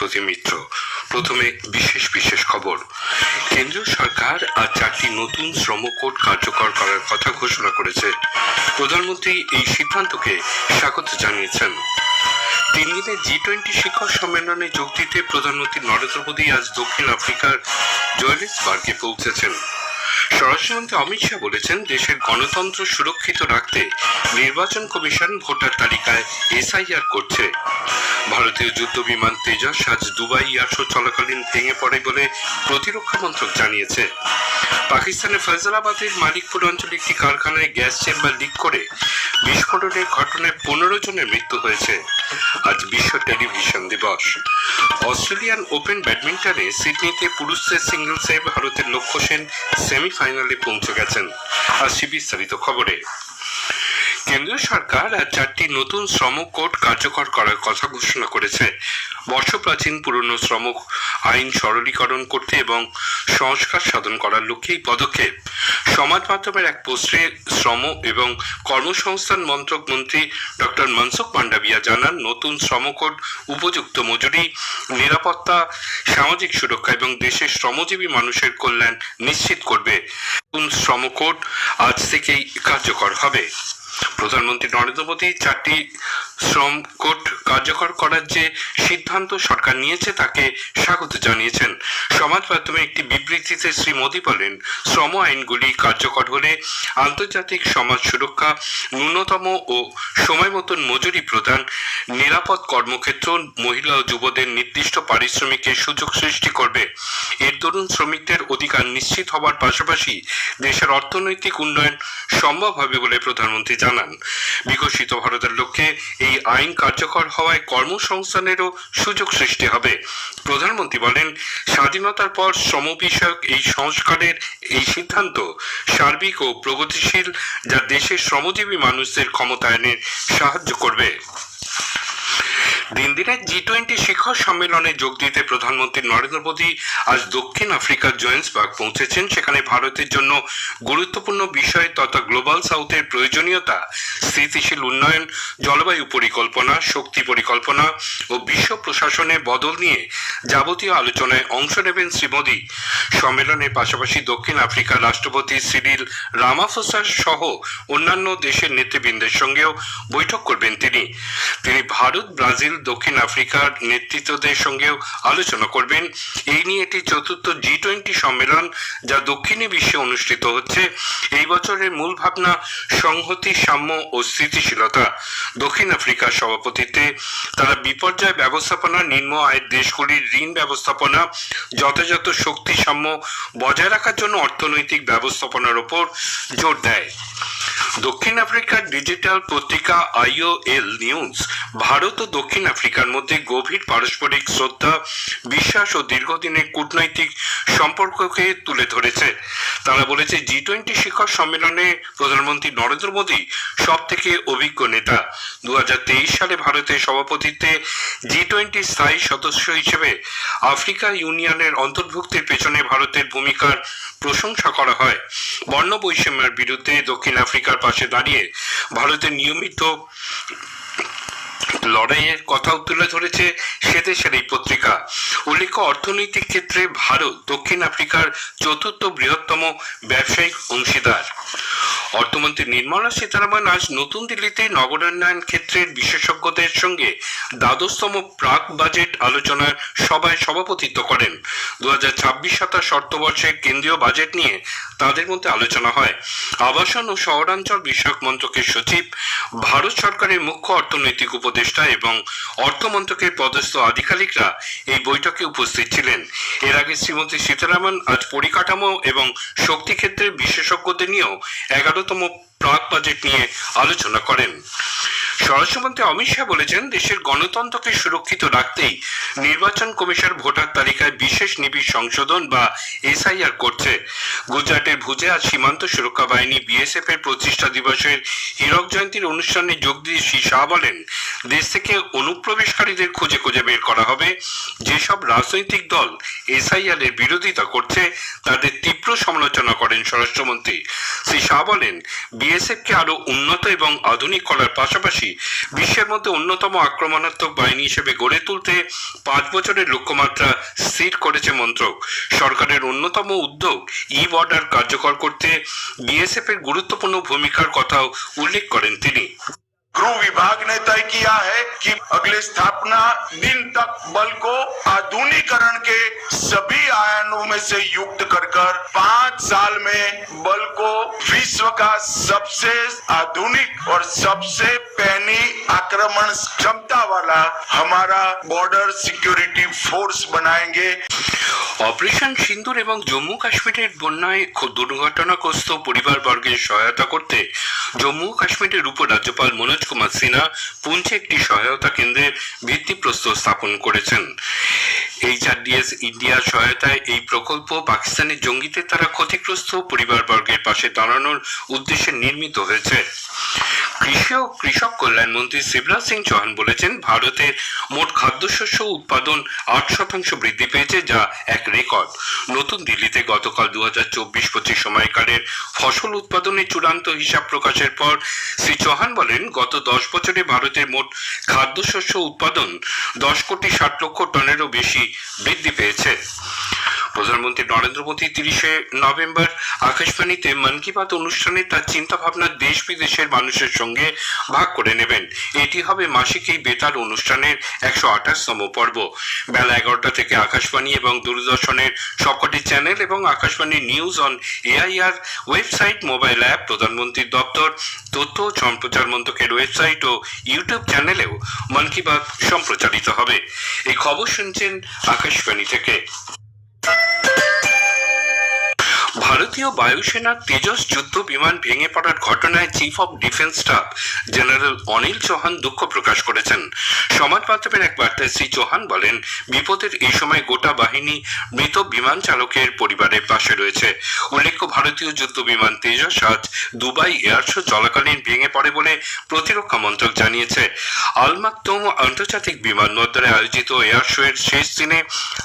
সুব্রত মিত্র। প্রথমে বিশেষ খবর। কেন্দ্রীয় সরকার আজ 4টি নতুন শ্রম কোড কার্যকর করার কথা ঘোষণা করেছে। প্রধানমন্ত্রী এই সিদ্ধান্তকে স্বাগত জানিয়েছেন। 3 দিনের G20 শিখর সম্মেলনে যোগ দিতে প্রধানমন্ত্রী নরেন্দ্র মোদী আজ দক্ষিণ আফ্রিকার জোহানেসবার্গে পৌঁছেছেন। স্বরাষ্ট্রমন্ত্রী অমিত শাহ বলেছেন, দেশের গণতন্ত্র সুরক্ষিত রাখতে নির্বাচন কমিশন ভোটার তালিকায় SIR করছে। ভারতীয় যুদ্ধ বিমান তেজস আজ দুবাই এয়ারশো চলাকালীন ভেঙে পড়ে বলে প্রতিরক্ষা মন্ত্রক জানিয়েছে। পাকিস্তানের ফয়সালাবাদের মালিকপুর অঞ্চলে একটি কারখানায় গ্যাস চেম্বার লিক করে বিস্ফোরণের ঘটনায় 15 জনের মৃত্যু হয়েছে। আজ বিশ্ব টেলিভিশন দিবস। অস্ট্রেলিয়ান ওপেন ব্যাডমিন্টনে সিডনিতে পুরুষদের সিঙ্গলসে ভারতের লক্ষ্য সেন সেমিফাইনালে পৌঁছে গেছেন। আসছি বিস্তারিত খবরে। কেন্দ্রীয় সরকার আজ 4টি নতুন শ্রম কোড কার্যকর করার কথা ঘোষণা করেছে। বর্ষপ্রাচীন পুরনো শ্রম আইন সরলীকরণ করতে এবং সংস্কার সাধন করার লক্ষ্যে এই পদক্ষেপ। সমাজ মাধ্যমের এক পোস্টে শ্রম এবং কর্মসংস্থান মন্ত্রক মন্ত্রী ডক্টর মনসুখ মান্ডাভিয়া জানান, নতুন শ্রম কোড উপযুক্ত মজুরি, নিরাপত্তা, সামাজিক সুরক্ষা এবং দেশের শ্রমজীবী মানুষের কল্যাণ নিশ্চিত করবে। নতুন শ্রম কোড আজ থেকেই কার্যকর হবে। প্রধানমন্ত্রী নরেন্দ্র মোদী 4টি শ্রম কোড কার্যকর করার যে সিদ্ধান্ত সরকার নিয়েছে তাকে স্বাগত জানিয়েছেন। সমাজ মাধ্যমে একটি বিবৃতিতে শ্রী মোদী বলেন, শ্রম আইনগুলি কার্যকর হলে আন্তর্জাতিক সমাজ সুরক্ষা, ন্যূনতম ও সময় মতন মজুরি প্রদান, নিরাপদ কর্মক্ষেত্র, মহিলা ও যুবদের নির্দিষ্ট পারিশ্রমিকের সুযোগ সৃষ্টি করবে। এর দরুন শ্রমিকদের অধিকার নিশ্চিত হওয়ার পাশাপাশি দেশের অর্থনৈতিক উন্নয়ন সম্ভব হবে বলে প্রধানমন্ত্রী জানান। বিকশিত ভারতের লক্ষ্যে এই আইন কার্যকর হওয়ায় কর্মসংস্থানেরও সুযোগ সৃষ্টি হবে। প্রধানমন্ত্রী বলেন, স্বাধীনতার পর শ্রম বিষয়ক এই সংস্কারের এই সিদ্ধান্ত সার্বিক ও প্রগতিশীল, যা দেশের শ্রমজীবী মানুষদের ক্ষমতায়নে সাহায্য করবে। 3 দিনের G20 শিখর সম্মেলনে যোগ দিতে প্রধানমন্ত্রী নরেন্দ্র মোদী আজ দক্ষিণ আফ্রিকার জোহানেসবার্গ পৌঁছেছেন। সেখানে ভারতের জন্য গুরুত্বপূর্ণ বিষয় তথা গ্লোবাল সাউথের প্রয়োজনীয়তা, স্থিতিশীল উন্নয়ন, জলবায়ু পরিকল্পনা, শক্তি পরিকল্পনা ও বিশ্ব প্রশাসনে বদল নিয়ে যাবতীয় আলোচনায় অংশ নেবেন শ্রী মোদী। সম্মেলনের পাশাপাশি দক্ষিণ আফ্রিকার রাষ্ট্রপতি সিরিল রামাফোসা সহ অন্যান্য দেশের নেতৃবৃন্দের সঙ্গেও বৈঠক করবেন তিনি। ভারত, ব্রাজিল, দক্ষিণ আফ্রিকার নেতৃত্বদের সঙ্গেও আলোচনা করবেন। এই নিয়ে এটি 4র্থ G20 সম্মেলন, যা দক্ষিণী বিশ্বে অনুষ্ঠিত হচ্ছে। এই বছরের মূল ভাবনা সংহতি, সাম্য ও স্থিতিশীলতা। দক্ষিণ আফ্রিকার সভাপতিত্বে তারা বিপর্যয় ব্যবস্থাপনা, নিম্ন আয়ের দেশগুলির ঋণ ব্যবস্থাপনা, যথাযথ শক্তি সাম্য বজায় রাখার জন্য অর্থনৈতিক ব্যবস্থাপনার উপর জোর দেয়। দক্ষিণ আফ্রিকার ডিজিটাল পত্রিকা IOL নিউজ ভারত ও দক্ষিণ আফ্রিকার মধ্যে গভীর পারস্পরিক শ্রদ্ধা, বিশ্বাস ও দীর্ঘদিনের কূটনৈতিক সম্পর্ককে তুলে ধরেছে। তারা বলেছে, G20 শিখর সম্মেলনে প্রধানমন্ত্রী নরেন্দ্র মোদী সব থেকে অভিজ্ঞ নেতা। 2023 সালে ভারতের সভাপতিত্বে G20 স্থায়ী সদস্য হিসেবে আফ্রিকা ইউনিয়নের অন্তর্ভুক্তির পেছনে ভারতের ভূমিকার প্রশংসা করা হয়। বর্ণ বৈষম্যের বিরুদ্ধে দক্ষিণ আফ্রিকার পাশে দাঁড়িয়ে ভারতের নিয়মিত লড়াইয়ের কথাও তুলে ধরেছে সে দেশের এই পত্রিকা। উল্লেখ্য, অর্থনৈতিক ক্ষেত্রে ভারত দক্ষিণ আফ্রিকার 4র্থ বৃহত্তম ব্যবসায়িক অংশীদার। অর্থমন্ত্রী নির্মলা সীতারামন আজ নতুন দিল্লিতে নগরায়ণ ক্ষেত্রের বিশেষজ্ঞদের সঙ্গে দ্বাদশতম প্রাক বাজেট আলোচনার সভায় সভাপতিত্ব করেন। 2026-27 অর্থবর্ষের কেন্দ্রীয় বাজেট নিয়ে তাদের মধ্যে আলোচনা হয়। আবাসন ও শহরাঞ্চল বিষয়ক মন্ত্রকের সচিব, ভারত সরকারের মুখ্য অর্থনৈতিক উপদেষ্টা এবং অর্থ মন্ত্রকের পদস্থ আধিকারিকরা এই বৈঠকে উপস্থিত ছিলেন। এর আগে শ্রীমতী সীতারামন আজ পরিকাঠামো এবং শক্তি ক্ষেত্রের বিশেষজ্ঞদের নিয়েও 11তম প্রাক বাজেট নিয়ে আলোচনা করেন। স্বরাষ্ট্রমন্ত্রী অমিত শাহ বলেছেন, দেশের গণতন্ত্রকে সুরক্ষিত রাখতেই নির্বাচন কমিশন ভোটার তালিকায় বিশেষ নিবিড় সংশোধন বা SIR করছে। গুজরাটের ভুজে আজ সীমান্ত সুরক্ষা বাহিনী BSF এর প্রতিষ্ঠা দিবসের হীরক জয়ন্তীর অনুষ্ঠানে যোগ দিয়ে শ্রী শাহ বলেন, দেশ থেকে অনুপ্রবেশকারীদের খুঁজে খুঁজে বের করা হবে। যেসব রাজনৈতিক দল এসআইআর এর বিরোধিতা করছে তাদের তীব্র সমালোচনা করেন স্বরাষ্ট্রমন্ত্রী। শ্রী শাহ বলেন, বিএসএফ কে আরো উন্নত এবং আধুনিক করার পাশাপাশি বিশ্বের মধ্যে অন্যতম আক্রমণাত্মক বাহিনী হিসেবে গড়ে তুলতে 5 বছরের লক্ষ্যমাত্রা স্থির করেছে মন্ত্রক। সরকারের অন্যতম উদ্যোগ বর্ডার কার্যকর করতে বিএসএফ এর গুরুত্বপূর্ণ ভূমিকার কথাও উল্লেখ করেন তিনি। गृह विभाग ने तय किया है कि अगले स्थापना दिन तक बल को आधुनिकीकरण के सभी आयामों में से युक्त कर 5 साल में बल को विश्व का सबसे आधुनिक और सबसे पैनी आक्रमण क्षमता वाला हमारा बॉर्डर सिक्योरिटी फोर्स बनाएंगे। অপারেশন সিন্দুর এবং জম্মু কাশ্মীরের বন্যায় দুর্ঘটনাগ্রস্ত পরিবারবর্গের সহায়তা করতে জম্মু কাশ্মীরের উপরাজ্যপাল মনোজ কুমার সিনহা পুঞ্চে একটি সহায়তা কেন্দ্রের ভিত্তিপ্রস্তর স্থাপন করেছেন। HRDS ইন্ডিয়ার সহায়তায় এই প্রকল্প পাকিস্তানের জঙ্গিদের দ্বারা ক্ষতিগ্রস্ত পরিবারবর্গের পাশে দাঁড়ানোর উদ্দেশ্যে নির্মিত হয়েছে। কৃষি ও কৃষক কল্যাণ মন্ত্রী শিবরাজ সিং চৌহান বলেছেন, ভারতের মোট খাদ্যশস্য উৎপাদন 8% বৃদ্ধি পেয়েছে, যা এক রেকর্ড। নতুন দিল্লিতে গতকাল 2024-25 সময়কালের ফসল উৎপাদনের চূড়ান্ত হিসাব প্রকাশের পর শ্রী চৌহান বলেন, গত 10 বছরে ভারতের মোট খাদ্যশস্য উৎপাদন 10 কোটি 60 লক্ষ টনেরও বেশি বৃদ্ধি পেয়েছে। প্রধানমন্ত্রী নরেন্দ্র মোদী 30শে নভেম্বর আকাশবাণীতে মন কি বাত অনুষ্ঠানে তার চিন্তা ভাবনা দেশ বিদেশের মানুষের সঙ্গে ভাগ করে নেবেন। এটি হবে মাসিক এই বেতার অনুষ্ঠানের 128তম পর্ব। বেলা 11টা থেকে আকাশবাণী এবং দূরদর্শনের সবকটি চ্যানেল এবং Akashvani news on AIR website, mobile app, প্রধানমন্ত্রীর দপ্তর, তথ্য সম্প্রচার মন্ত্রকের ওয়েবসাইট ও ইউটিউব চ্যানেলেও মন কি বাত সম্প্রচারিত হবে। এই খবর শুনছেন আকাশবাণী থেকে। ভারতীয় বায়ুসেনার তেজস যুদ্ধ বিমান ভেঙে পড়ার ঘটনায় chief of defence staff general Anil Chauhan দুঃখ প্রকাশ করেছেন। সমাজ মাধ্যমের এক বার্তায় শ্রী চৌহান বলেন, বিপদের এই সময় গোটা বাহিনী মৃত বিমান চালকের পরিবারের পাশে রয়েছে। উল্লেখ্য, ভারতীয় যুদ্ধ বিমান তেজস আজ দুবাই এয়ার শো চলাকালীন ভেঙে পড়ে বলে প্রতিরক্ষা মন্ত্রক জানিয়েছে। আল মাকতুম আন্তর্জাতিক বিমানবন্দরে আয়োজিত এয়ার শো এর শেষ দিনে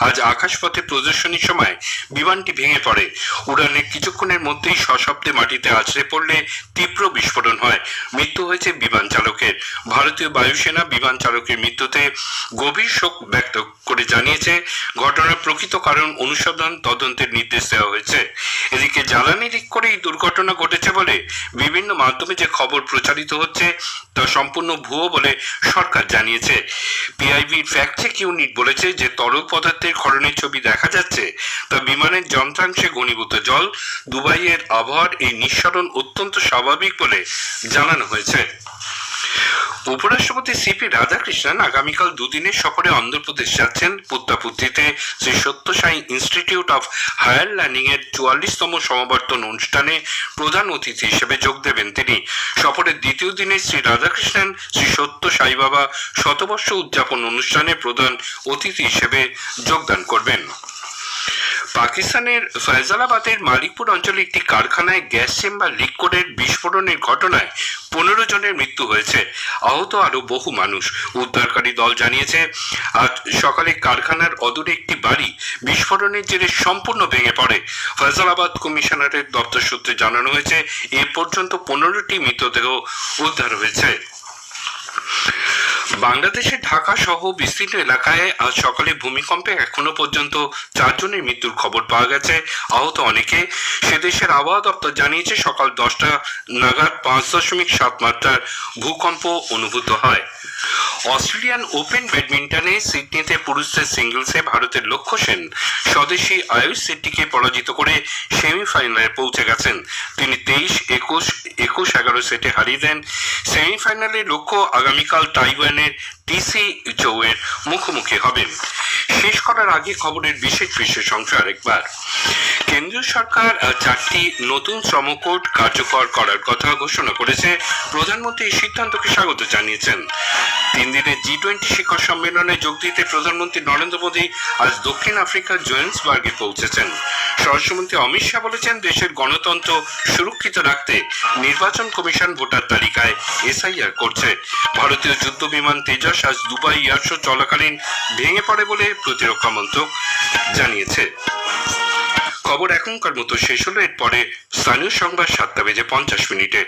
আজ আকাশপথে প্রদর্শনীর সময় বিমানটি ভেঙে পড়ে। উড়ানের কিছুক্ষণের মধ্যেই সশব্দে মাটিতে আছড়ে পড়লে তীব্র বিস্ফোরণ হয়। মৃত্যু হয়েছে বিমান চালকের। ভারতীয় বায়ুসেনা বিমান চালকের মৃত্যুতে গভীর শোক ব্যক্ত করে জানিয়েছে, ঘটনার প্রকৃত কারণ অনুসন্ধান তদন্তের নির্দেশ দেওয়া হয়েছে। এদিকে জ্বালানি লিক করে এই দুর্ঘটনা ঘটেছে বলে বিভিন্ন মাধ্যমে যে খবর প্রচারিত হচ্ছে তা সম্পূর্ণ ভুয়ো বলে সরকার জানিয়েছে। পিআইবির ফ্যাক্ট চেক ইউনিট বলেছে যে তরল পদার্থের ক্ষরণের ছবি দেখা যাচ্ছে তা বিমানের যন্ত্রাংশে ঘনীভূত জল। দুবাইয়ের আবহাওয়ার এই নিঃসরণ অত্যন্ত স্বাভাবিক বলে জানানো হয়েছে। উপরাষ্ট্রপতি সিপি রাধাকৃষ্ণন আগামীকাল দুদিনের সফরে অন্ধ্রপ্রদেশ যাচ্ছেন। পুত্তাপুত্তিতে শ্রী সত্য সাই ইনস্টিটিউট অফ হায়ার লার্নিং এর 44তম সমাবর্তন অনুষ্ঠানে প্রধান অতিথি হিসেবে যোগ দেবেন তিনি। সফরের দ্বিতীয় দিনে শ্রী রাধাকৃষ্ণন শ্রী সত্য সাই বাবা শতবর্ষ উদযাপন অনুষ্ঠানে প্রধান অতিথি হিসেবে যোগদান করবেন। পাকিস্তানের ফয়জালাবাদের মালিকপুর অঞ্চলে একটি কারখানায় গ্যাস চেম্বার লিক করে বিস্ফোরণের ঘটনায় 15 জনের মৃত্যু হয়েছে, আহত আরো বহু মানুষ। উদ্ধারকারী দল জানিয়েছে, আজ সকালে কারখানার অদূরে একটি বাড়ি বিস্ফোরণের জেরে সম্পূর্ণ ভেঙে পড়ে। ফয়জালাবাদ কমিশনারের দপ্তর সূত্রে জানানো হয়েছে, এ পর্যন্ত 15টি মৃতদেহ উদ্ধার হয়েছে। বাংলাদেশের ঢাকা সহ বিস্তীর্ণ এলাকায় আজ সকালে ভূমিকম্পে এখনো পর্যন্ত 4 জনের মৃত্যুর খবর পাওয়া গেছে, আহত অনেকে। সে দেশের আবহাওয়া দপ্তর জানিয়েছে, সকাল 10টা নাগাদ 5.7 মাত্রার ভূকম্প অনুভূত হয়। অস্ট্রেলিয়ান ওপেন ব্যাডমিন্টনে সিডনিতে পুরুষদের সিঙ্গলসে ভারতের লক্ষ্য সেন স্বদেশী আয়ুষ শেট্টিকে পরাজিত করে সেমিফাইনালে পৌঁছে গেছেন। তিনি 23-21, 21-11 সেটে হারিয়ে দেন। সেমিফাইনালে লক্ষ্য আগামীকাল তাইওয়ানের টিসি চৌয়ের মুখোমুখি হবেন। শেষ করার আগে খবরের বিশেষ অংশ আরেকবার। কেন্দ্রীয় সরকার 4টি নতুন শ্রম কোড কার্যকর করার কথা ঘোষণা করেছে। প্রধানমন্ত্রী এই সিদ্ধান্তকে স্বাগত জানিয়েছেন। 3 দিনের G20 শিখর সম্মেলনে যোগ দিতে প্রধানমন্ত্রী নরেন্দ্র মোদী আজ দক্ষিণ আফ্রিকার জোহেন্সবার্গে পৌঁছেছেন। স্বরাষ্ট্রমন্ত্রী অমিত শাহ বলেছেন, দেশের গণতন্ত্র সুরক্ষিত রাখতে নির্বাচন কমিশন ভোটার তালিকায় SIR করছে। ভারতীয় যুদ্ধ বিমান তেজস আজ দুবাই এয়ার শো চলাকালীন ভেঙে পড়ে বলে প্রতিরক্ষা মন্ত্রক জানিয়েছে। খবর এখনকার মতো শেষ হলো। এরপরে স্থানীয় সংবাদ 7:50 মিনিটে।